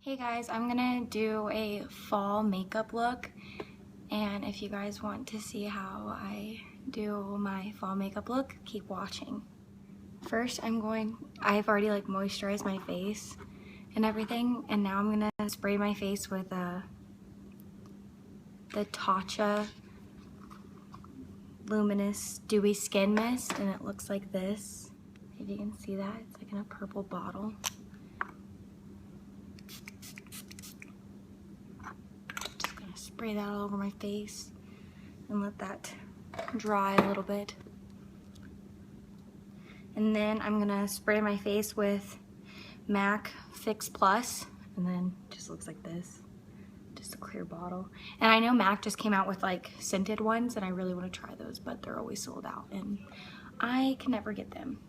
Hey guys, I'm gonna do a fall makeup look, and if you guys want to see how I do my fall makeup look, keep watching. First, I've already moisturized my face and everything, and now I'm gonna spray my face with the Tatcha Luminous Dewy Skin Mist, and it looks like this. If you can see that, it's like in a purple bottle. Just gonna spray that all over my face and let that dry a little bit. And then I'm gonna spray my face with MAC Fix Plus, and then it just looks like this, just a clear bottle. And I know MAC just came out with like scented ones, and I really want to try those, but they're always sold out and I can never get them.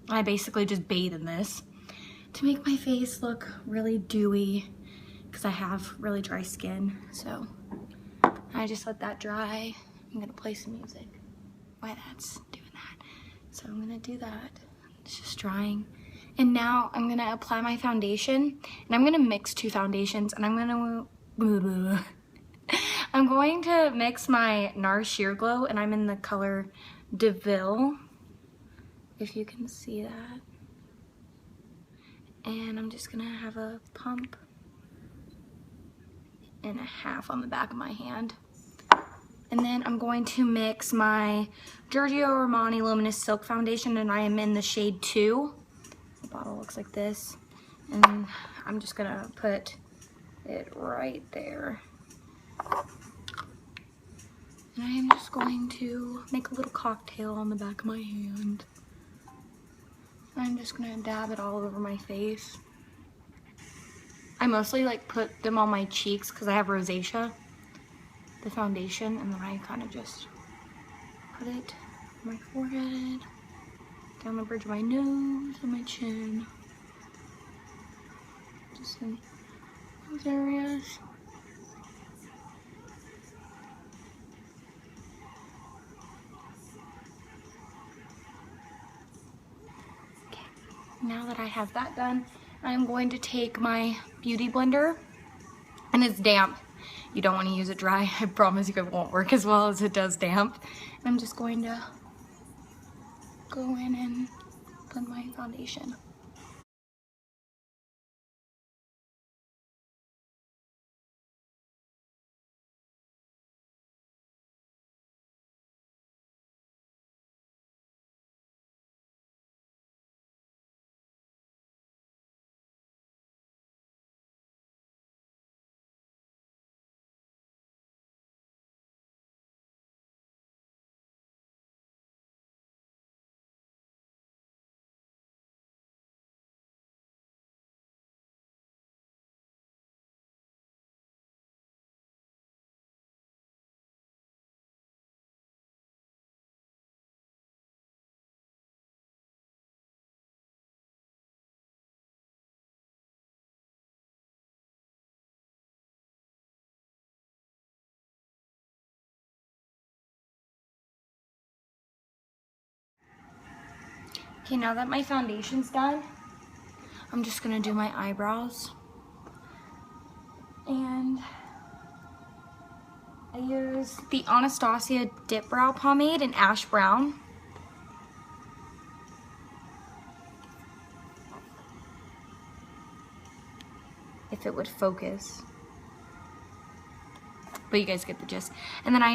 I basically just bathe in this to make my face look really dewy because I have really dry skin. So I just let that dry. I'm gonna play some music while that's doing that. So I'm gonna do that. It's just drying. And now I'm gonna apply my foundation, and I'm gonna mix two foundations, and I'm going to mix my NARS Sheer Glow, and I'm in the color DeVille, if you can see that. And I'm just gonna have a pump and a half on the back of my hand. And then I'm going to mix my Giorgio Armani Luminous Silk Foundation, and I am in the shade 2. The bottle looks like this. And I'm just gonna put it right there. And I am just going to make a little cocktail on the back of my hand. I'm just gonna dab it all over my face. I mostly put them on my cheeks because I have rosacea, the foundation, and then I kind of just put it on my forehead, down the bridge of my nose, and my chin. Just in those areas. Okay, now that I have that done, I'm going to take my beauty blender, and it's damp. You don't want to use it dry. I promise you it won't work as well as it does damp. And I'm just going to go in and put my foundation. Okay, now that my foundation's done, I'm just gonna do my eyebrows. And I use the Anastasia Dip Brow Pomade in Ash Brown. If it would focus. But you guys get the gist. And then I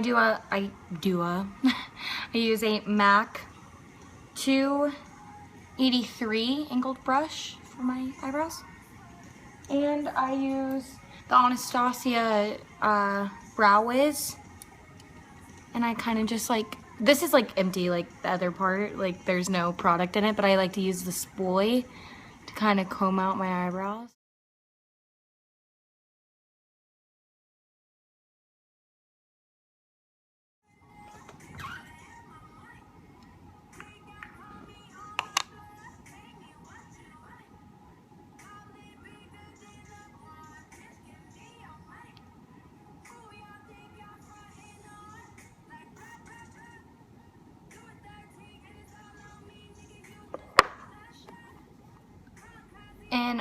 use a MAC 283 angled brush for my eyebrows. And I use the Anastasia Brow Wiz. And I kind of just this is empty, the other part, there's no product in it, but I like to use the spoolie to kind of comb out my eyebrows.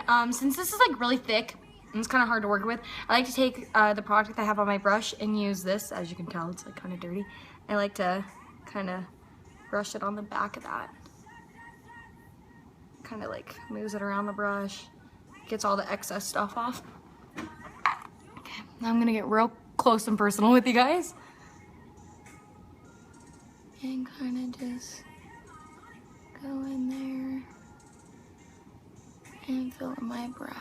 then since this is like really thick and it's kind of hard to work with, I like to take the product I have on my brush and use this. As you can tell, it's like kind of dirty. I like to kind of brush it on the back of that. Kind of like moves it around the brush, gets all the excess stuff off. Okay, now I'm gonna get real close and personal with you guys. And kind of just go in there and fill in my brows.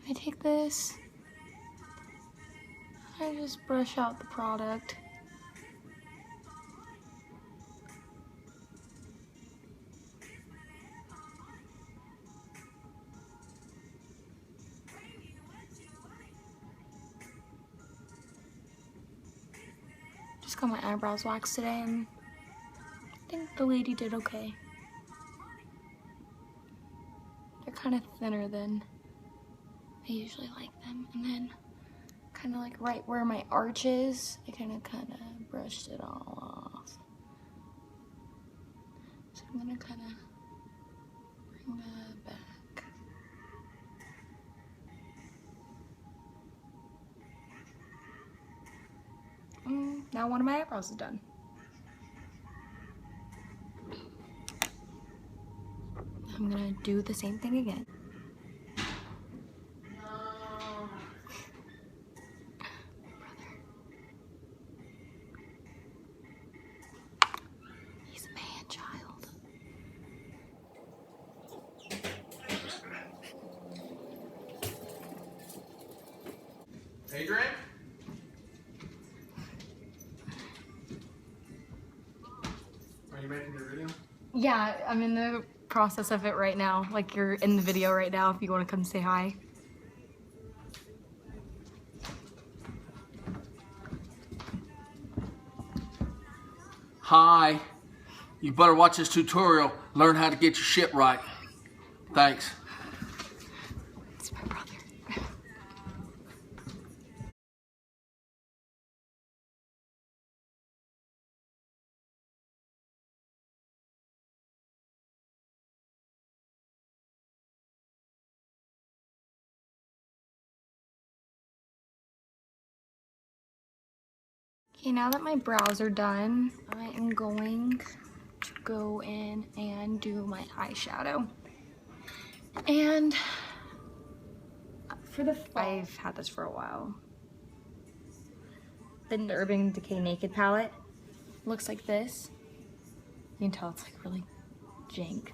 I take this, I just brush out the product. Just got my eyebrows waxed today and I think the lady did okay. They're kind of thinner than I usually like them. And then kind of like right where my arch is, I kind of brushed it all off. So I'm gonna kind of bring that back. Now one of my eyebrows is done. I'm gonna do the same thing again. He's a man child. Adrian? Are you making your video? Yeah, I'm in the process of it right now. Like, you're in the video right now if you want to come say hi. Hi. You better watch this tutorial. Learn how to get your shit right. Thanks. It's my brother. Okay, now that my brows are done, I am going to go in and do my eyeshadow. And for the fall, I've had this for a while. The Urban Decay Naked palette looks like this. You can tell it's like really jank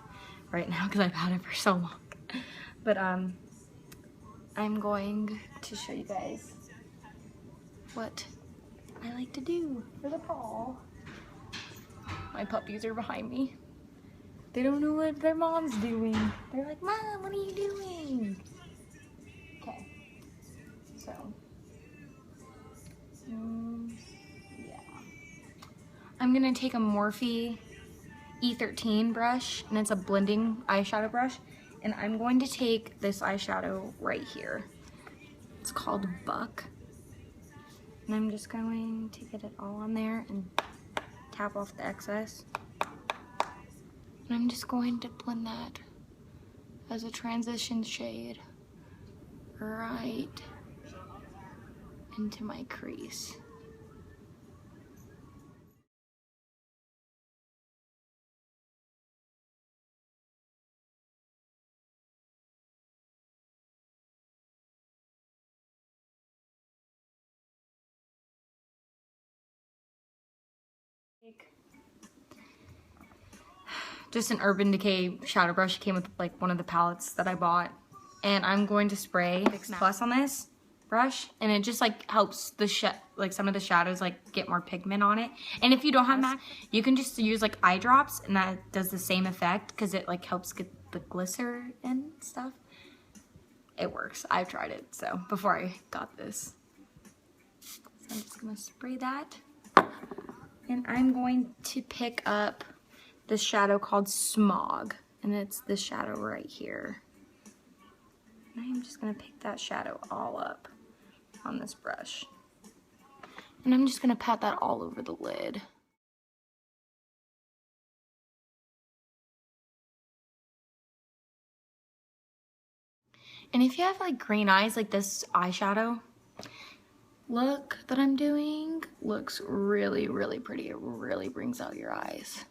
right now because I've had it for so long. But I'm going to show you guys what I like to do for the fall. My puppies are behind me. They don't know what their mom's doing. They're like, Mom, what are you doing? Okay, so, yeah. I'm gonna take a Morphe E13 brush, and it's a blending eyeshadow brush, and I'm going to take this eyeshadow right here. It's called Buck. And I'm just going to get it all on there and tap off the excess. And I'm just going to blend that as a transition shade right into my crease. Just an Urban Decay shadow brush. It came with like one of the palettes that I bought. And I'm going to spray Fix Plus on this brush, and it just like helps the like some of the shadows like get more pigment on it. And if you don't have MAC, you can just use like eye drops, and that does the same effect because it like helps get the glycerin stuff. It works. I've tried it, so before I got this. So I'm just gonna spray that. And I'm going to pick up this shadow called Smog. And it's this shadow right here. And I'm just gonna pick that shadow all up on this brush. And I'm just gonna pat that all over the lid. And if you have like green eyes, like this eyeshadow look that I'm doing looks really, really pretty. It really brings out your eyes.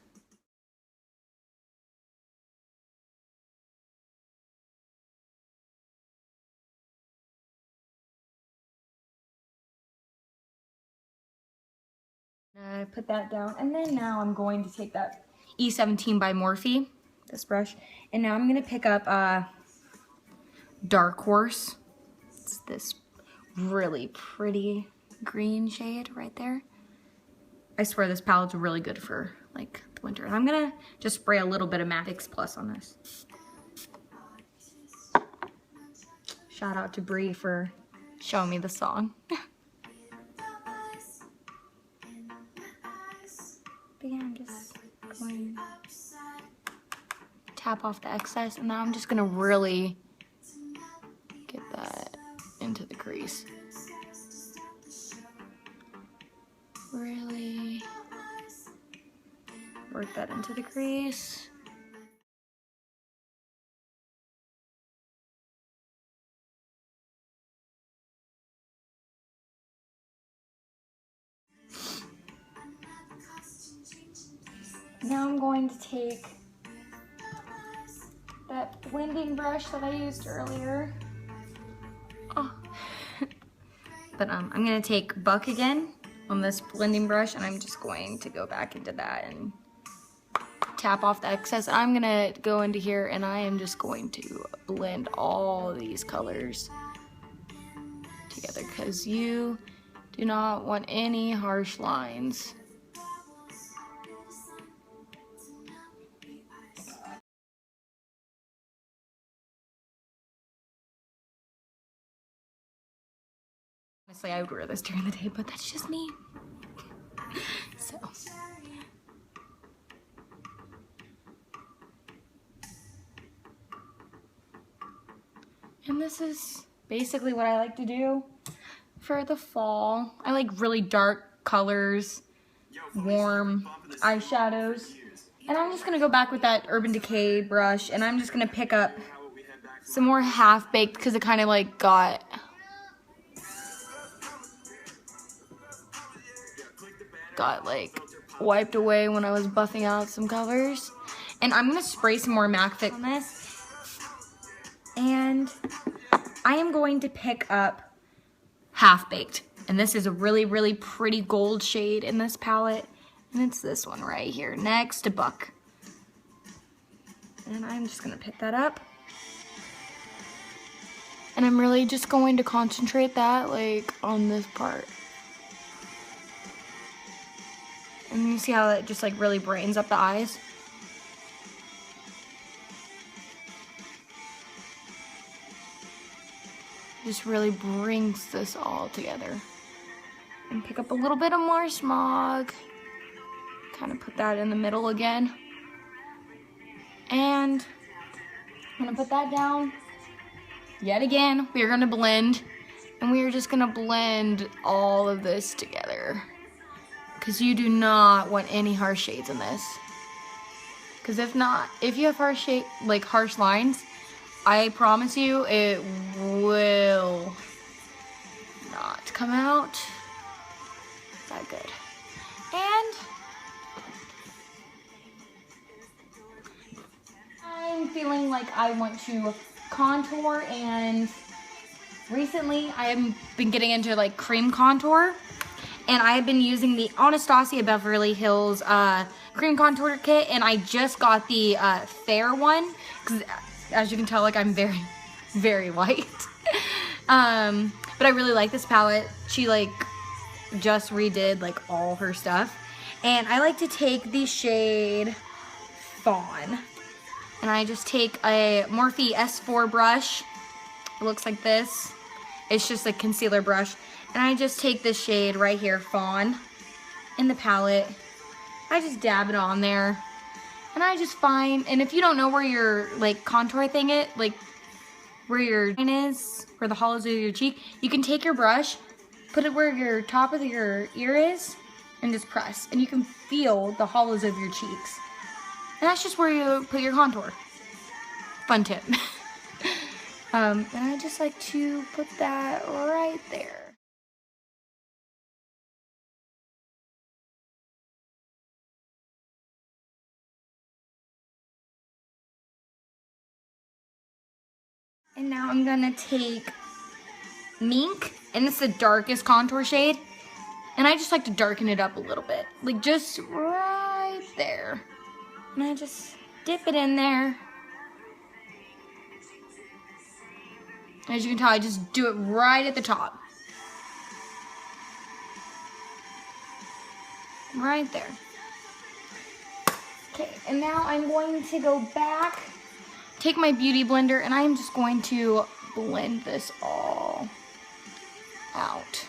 I put that down, and then now I'm going to take that E17 by Morphe, this brush, and now I'm going to pick up Dark Horse. It's this really pretty green shade right there. I swear this palette's really good for like the winter. And I'm going to just spray a little bit of Matte Fix Plus on this. Shout out to Brie for showing me the song. But yeah, I'm just going to tap off the excess, and now I'm just gonna really get that into the crease. Really work that into the crease. Now I'm going to take that blending brush that I used earlier. Oh. But I'm gonna take Buck again on this blending brush, and I'm just going to go back into that and tap off the excess. I'm gonna go into here, and I am just going to blend all these colors together, because you do not want any harsh lines. Honestly, I would wear this during the day, but that's just me. So. And this is basically what I like to do for the fall. I like really dark colors, warm eyeshadows. And I'm just gonna go back with that Urban Decay brush, and I'm just gonna pick up some more half-baked, because it kind of like got like wiped away when I was buffing out some colors. And I'm gonna spray some more Matte Fix on this, and I am going to pick up Half Baked, and this is a really, really pretty gold shade in this palette, and it's this one right here next to Buck. And I'm just gonna pick that up, and I'm really just going to concentrate that like on this part. And you see how it just like really brightens up the eyes? Just really brings this all together. And pick up a little bit of more Smog. Kind of put that in the middle again. And I'm gonna put that down. Yet again, we are gonna blend. And we are just gonna blend all of this together. Because you do not want any harsh shades in this. Because if you have harsh lines, I promise you it will not come out that good. And I'm feeling like I want to contour, and recently I have been getting into like cream contour. And I have been using the Anastasia Beverly Hills cream contour kit, and I just got the fair one, because as you can tell, like I'm very, very white. But I really like this palette. She like just redid like all her stuff, and I like to take the shade Fawn, And I just take a Morphe S4 brush. It looks like this. It's just a concealer brush. And I just take this shade right here, Fawn, in the palette. I just dab it on there. And I just find, and if you don't know where your like contour thing is, like where your line is, where the hollows of your cheek, you can take your brush, put it where your top of your ear is, and just press. And you can feel the hollows of your cheeks. And that's just where you put your contour. Fun tip. And I just like to put that right there. And now I'm gonna take Mink, and it's the darkest contour shade. And I just like to darken it up a little bit. Like just right there. And I just dip it in there. As you can tell, I just do it right at the top. Right there. Okay, and now I'm going to go back, take my Beauty Blender, and I'm just going to blend this all out.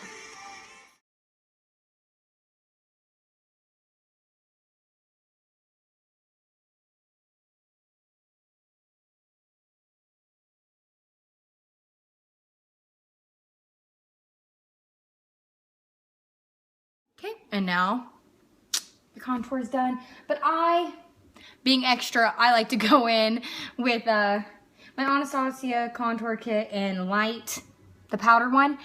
Okay, and now the contour is done. But being extra, I like to go in with my Anastasia contour kit in light, the powder one.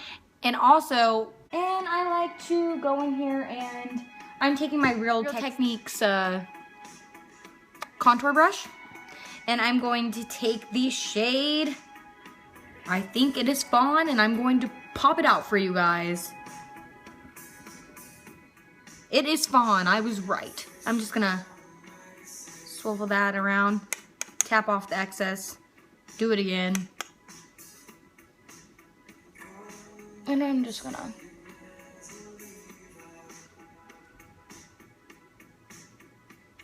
And I like to go in here and I'm taking my Real Techniques contour brush. And I'm going to take the shade, I think it is Fawn, and I'm going to pop it out for you guys. It is Fawn, I was right. I'm just gonna swivel that around, tap off the excess, do it again. And I'm just gonna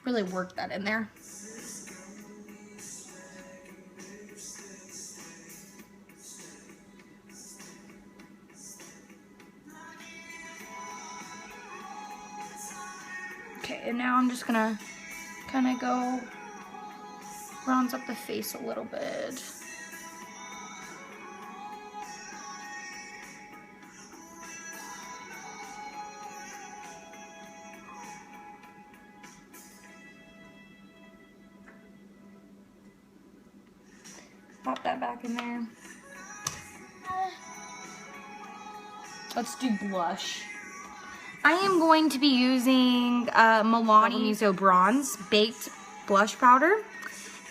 really work that in there. Okay, and now I'm just gonna kind of go rounds up the face a little bit. Pop that back in there. Let's do blush. I am going to be using Milani Miso Bronze Baked Blush Powder.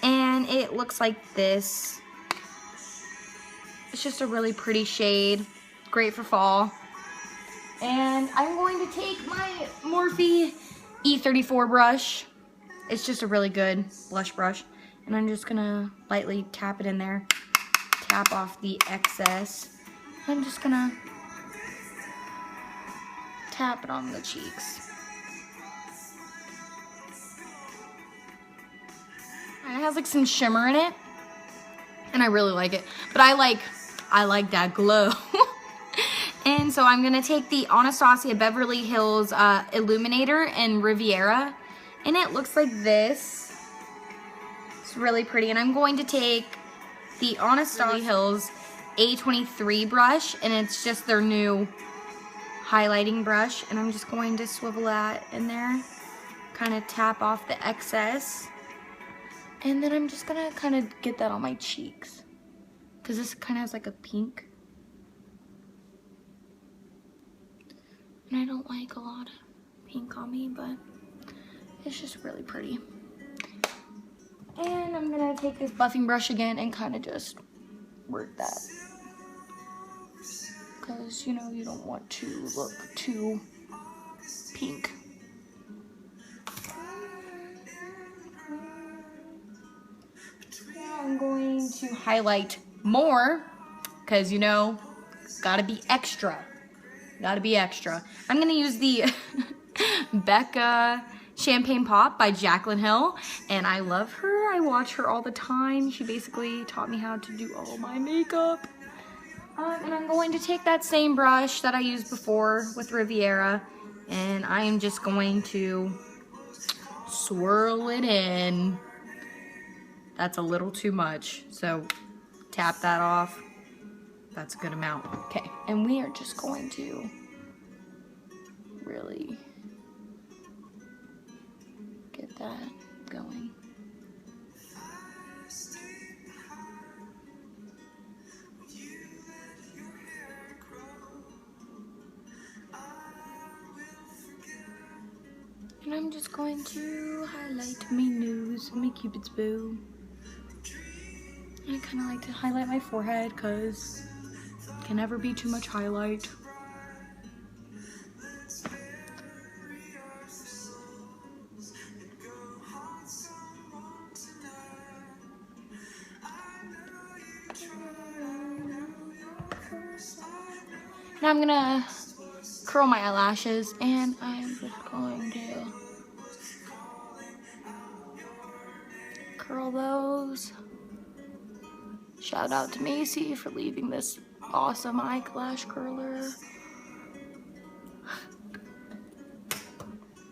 And it looks like this. It's just a really pretty shade. Great for fall. And I'm going to take my Morphe E34 brush. It's just a really good blush brush. And I'm just gonna lightly tap it in there. Tap off the excess. I'm just gonna tap it on the cheeks. It has like some shimmer in it, and I really like it. But I like that glow. And so I'm gonna take the Anastasia Beverly Hills Illuminator in Riviera, and it looks like this. It's really pretty. And I'm going to take the Anastasia Hills A23 brush, and it's just their new highlighting brush, and I'm just going to swivel that in there, kind of tap off the excess, and then I'm just gonna kind of get that on my cheeks, because this kind of has like a pink, and I don't like a lot of pink on me, but it's just really pretty. And I'm gonna take this buffing brush again and kind of just work that, because, you know, you don't want to look too pink. Now I'm going to highlight more, because, you know, gotta be extra. Gotta be extra. I'm gonna use the Becca Champagne Pop by Jaclyn Hill, and I love her. I watch her all the time. She basically taught me how to do all my makeup. And I'm going to take that same brush that I used before with Riviera, and I am just going to swirl it in. That's a little too much, so tap that off. That's a good amount. Okay, and we are just going to really get that going. And I'm just going to highlight my nose, my Cupid's bow. I kind of like to highlight my forehead because it can never be too much highlight. Now I'm gonna curl my eyelashes, and I'm just going to curl those. Shout out to Macy for leaving this awesome eyelash curler.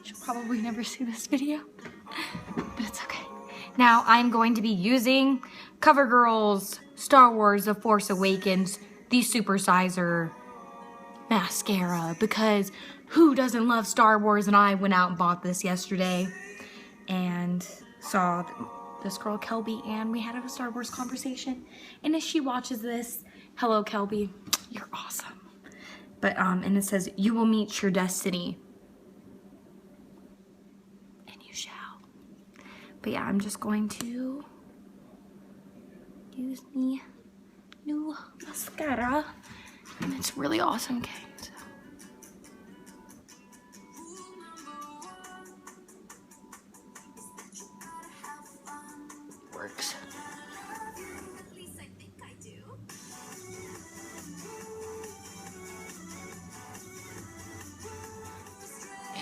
She'll probably never see this video, but it's okay. Now I'm going to be using CoverGirl's Star Wars The Force Awakens, the Supersizer mascara, because who doesn't love Star Wars? And I went out and bought this yesterday and saw this girl Kelby, and we had a Star Wars conversation. And if she watches this, hello Kelby, you're awesome. But and it says, you will meet your destiny, and you shall. But yeah, I'm just going to use the new mascara, and it's really awesome. Okay, so. Works.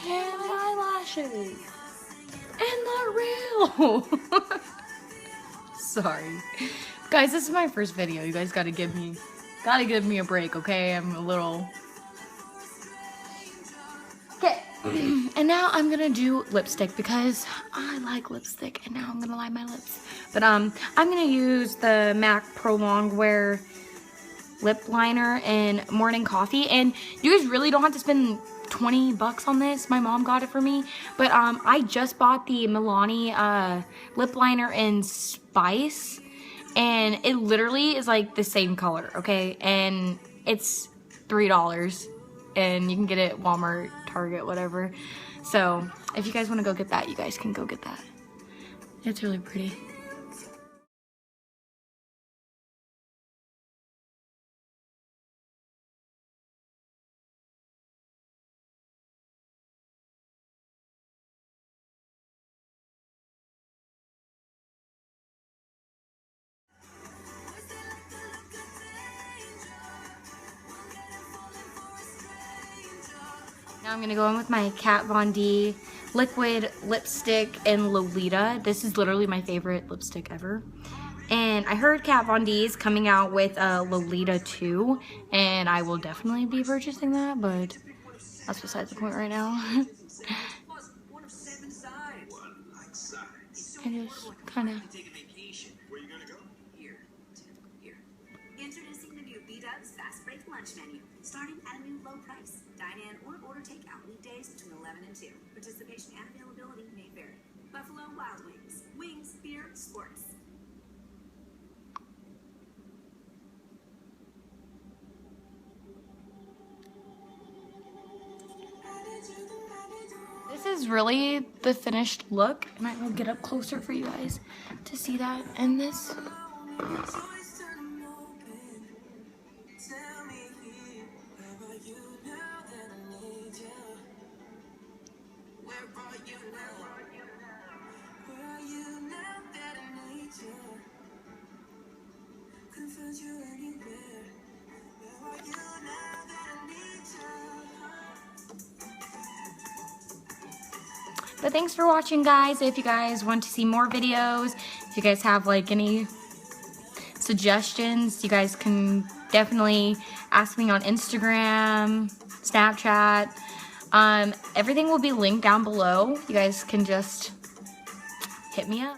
And the eyelashes. And the real. Sorry. Guys, this is my first video. You guys gotta give me a break, okay? I'm a little... Okay. And now I'm gonna do lipstick because I like lipstick, and now I'm gonna line my lips. But I'm gonna use the MAC Pro Longwear lip liner in Morning Coffee, and you guys really don't have to spend 20 bucks on this. My mom got it for me, but I just bought the Milani lip liner in Spice, and it literally is like the same color, okay? And it's $3, and you can get it at Walmart, Target, whatever. So if you guys want to go get that, you guys can go get that. It's really pretty. Now I'm gonna go in with my Kat Von D liquid lipstick in Lolita. This is literally my favorite lipstick ever. And I heard Kat Von D is coming out with Lolita 2, and I will definitely be purchasing that, but that's besides the point right now. I just kind of... Introducing the new B-Dubs Fast Break Lunch Menu, starting at a new low price. Dine in or order takeout weekdays between 11 and 2. Participation and availability may vary. Buffalo Wild Wings. Wings, beer, sports. This is really the finished look, and I will get up closer for you guys to see that in this. But thanks for watching, guys. If you guys want to see more videos, if you guys have like any suggestions, you guys can definitely ask me on Instagram, Snapchat. Everything will be linked down below. You guys can just hit me up.